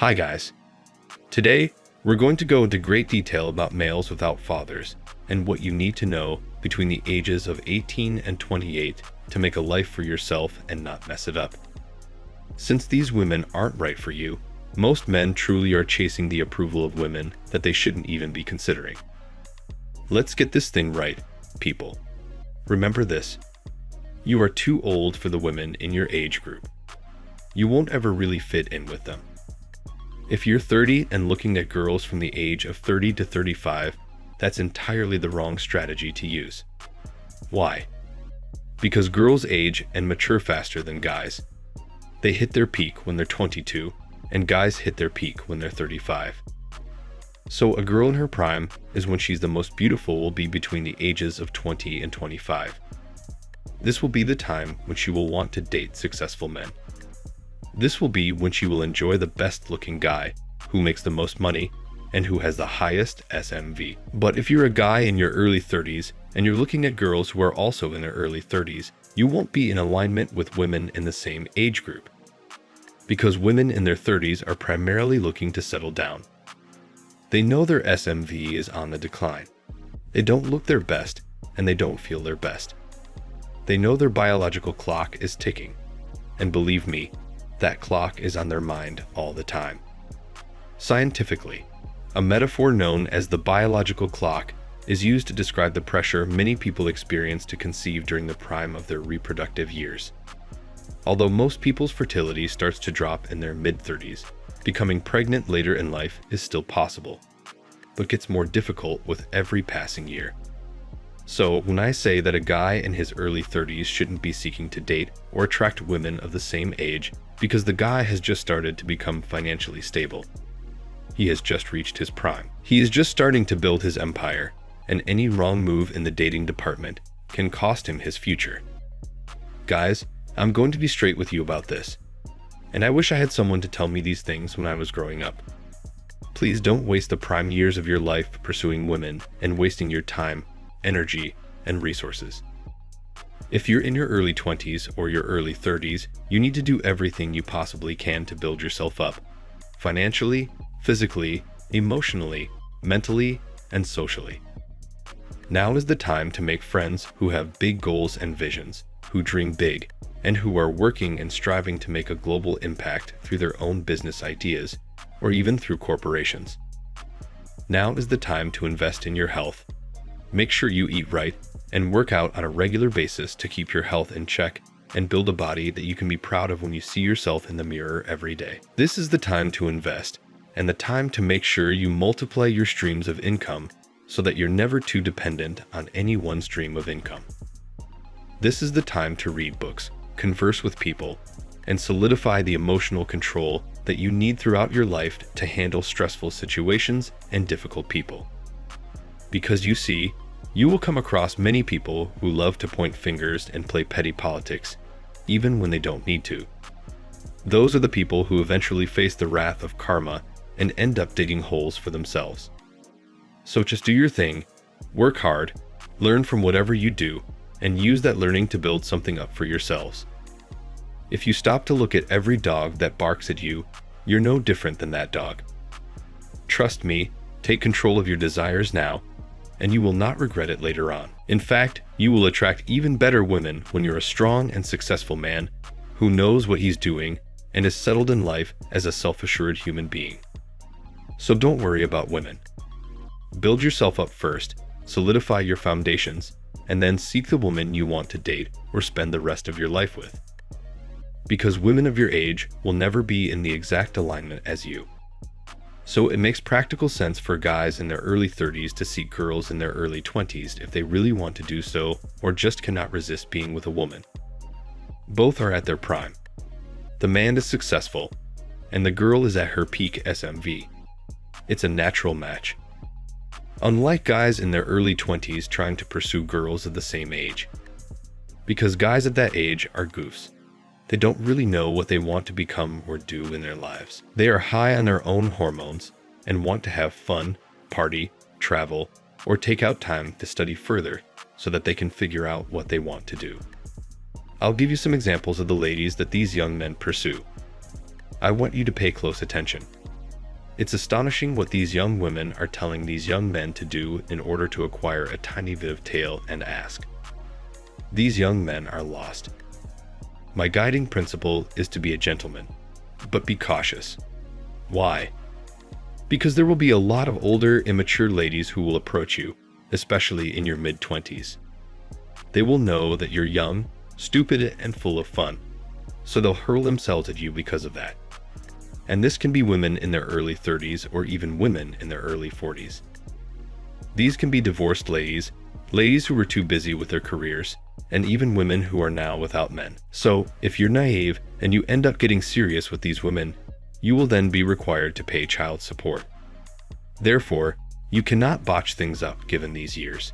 Hi guys. Today, we're going to go into great detail about males without fathers and what you need to know between the ages of 18 and 28 to make a life for yourself and not mess it up. Since these women aren't right for you, most men truly are chasing the approval of women that they shouldn't even be considering. Let's get this thing right, people. Remember this. You are too old for the women in your age group. You won't ever really fit in with them. If you're 30 and looking at girls from the age of 30 to 35, that's entirely the wrong strategy to use. Why? Because girls age and mature faster than guys. They hit their peak when they're 22, and guys hit their peak when they're 35. So a girl in her prime is when she's the most beautiful will be between the ages of 20 and 25. This will be the time when she will want to date successful men. This will be when she will enjoy the best-looking guy, who makes the most money, and who has the highest SMV. But if you're a guy in your early 30s, and you're looking at girls who are also in their early 30s, you won't be in alignment with women in the same age group. Because women in their 30s are primarily looking to settle down. They know their SMV is on the decline. They don't look their best, and they don't feel their best. They know their biological clock is ticking. And believe me, that clock is on their mind all the time. Scientifically, a metaphor known as the biological clock is used to describe the pressure many people experience to conceive during the prime of their reproductive years. Although most people's fertility starts to drop in their mid-30s, becoming pregnant later in life is still possible, but gets more difficult with every passing year. So when I say that a guy in his early 30s shouldn't be seeking to date or attract women of the same age because the guy has just started to become financially stable. He has just reached his prime. He is just starting to build his empire, and any wrong move in the dating department can cost him his future. Guys, I'm going to be straight with you about this, and I wish I had someone to tell me these things when I was growing up. Please don't waste the prime years of your life pursuing women and wasting your time, energy, and resources. If you're in your early 20s or your early 30s, you need to do everything you possibly can to build yourself up, financially, physically, emotionally, mentally, and socially. Now is the time to make friends who have big goals and visions, who dream big, and who are working and striving to make a global impact through their own business ideas, or even through corporations. Now is the time to invest in your health. Make sure you eat right and work out on a regular basis to keep your health in check and build a body that you can be proud of when you see yourself in the mirror every day. This is the time to invest and the time to make sure you multiply your streams of income so that you're never too dependent on any one stream of income. This is the time to read books, converse with people, and solidify the emotional control that you need throughout your life to handle stressful situations and difficult people. Because you see, you will come across many people who love to point fingers and play petty politics, even when they don't need to. Those are the people who eventually face the wrath of karma and end up digging holes for themselves. So just do your thing, work hard, learn from whatever you do, and use that learning to build something up for yourselves. If you stop to look at every dog that barks at you, you're no different than that dog. Trust me, take control of your desires now, and you will not regret it later on. In fact, you will attract even better women when you're a strong and successful man who knows what he's doing and is settled in life as a self-assured human being. So don't worry about women. Build yourself up first, solidify your foundations, and then seek the woman you want to date or spend the rest of your life with. Because women of your age will never be in the exact alignment as you. So it makes practical sense for guys in their early 30s to seek girls in their early 20s if they really want to do so or just cannot resist being with a woman. Both are at their prime. The man is successful, and the girl is at her peak SMV. It's a natural match. Unlike guys in their early 20s trying to pursue girls of the same age. Because guys at that age are goofs. They don't really know what they want to become or do in their lives. They are high on their own hormones and want to have fun, party, travel, or take out time to study further so that they can figure out what they want to do. I'll give you some examples of the ladies that these young men pursue. I want you to pay close attention. It's astonishing what these young women are telling these young men to do in order to acquire a tiny bit of tail and ask. These young men are lost. My guiding principle is to be a gentleman, but be cautious. Why? Because there will be a lot of older, immature ladies who will approach you, especially in your mid-20s. They will know that you're young, stupid, and full of fun, so they'll hurl themselves at you because of that. And this can be women in their early 30s or even women in their early 40s. These can be divorced ladies, ladies who were too busy with their careers, and even women who are now without men. So, if you're naive and you end up getting serious with these women, you will then be required to pay child support. Therefore, you cannot botch things up given these years.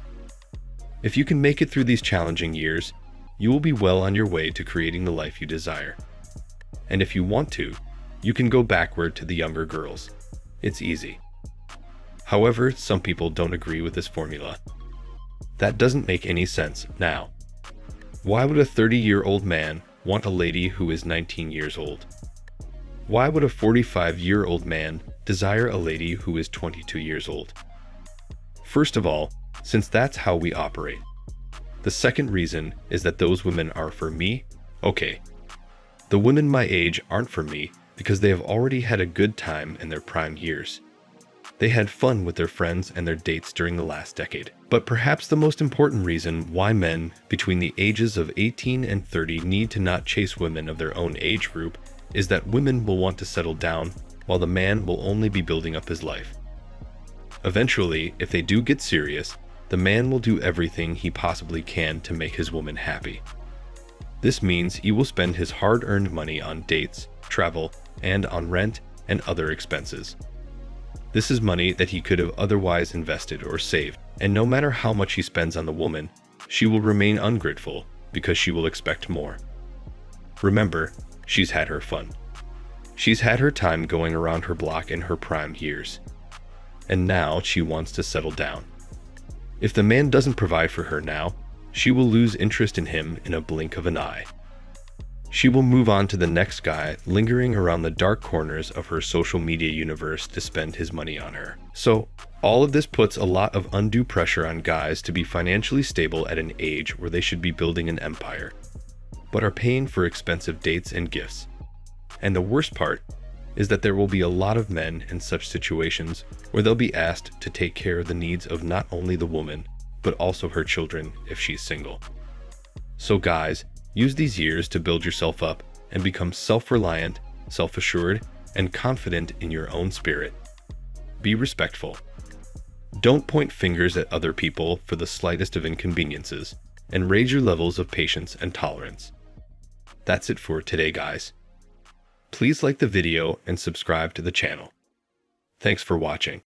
If you can make it through these challenging years, you will be well on your way to creating the life you desire. And if you want to, you can go backward to the younger girls. It's easy. However, some people don't agree with this formula. That doesn't make any sense now. Why would a 30-year-old man want a lady who is 19 years old? Why would a 45-year-old man desire a lady who is 22 years old? First of all, since that's how we operate. The second reason is that those women are for me. Okay, the women my age aren't for me because they have already had a good time in their prime years. They had fun with their friends and their dates during the last decade. But perhaps the most important reason why men between the ages of 18 and 30 need to not chase women of their own age group is that women will want to settle down while the man will only be building up his life. Eventually, if they do get serious, the man will do everything he possibly can to make his woman happy. This means he will spend his hard-earned money on dates, travel, and on rent and other expenses. This is money that he could have otherwise invested or saved, and no matter how much he spends on the woman, she will remain ungrateful because she will expect more. Remember, she's had her fun. She's had her time going around her block in her prime years. And now she wants to settle down. If the man doesn't provide for her now, she will lose interest in him in a blink of an eye. She will move on to the next guy lingering around the dark corners of her social media universe to spend his money on her. So, all of this puts a lot of undue pressure on guys to be financially stable at an age where they should be building an empire, but are paying for expensive dates and gifts. And the worst part is that there will be a lot of men in such situations where they'll be asked to take care of the needs of not only the woman, but also her children if she's single. So guys, use these years to build yourself up and become self-reliant, self-assured, and confident in your own spirit. Be respectful. Don't point fingers at other people for the slightest of inconveniences, and raise your levels of patience and tolerance. That's it for today, guys. Please like the video and subscribe to the channel. Thanks for watching.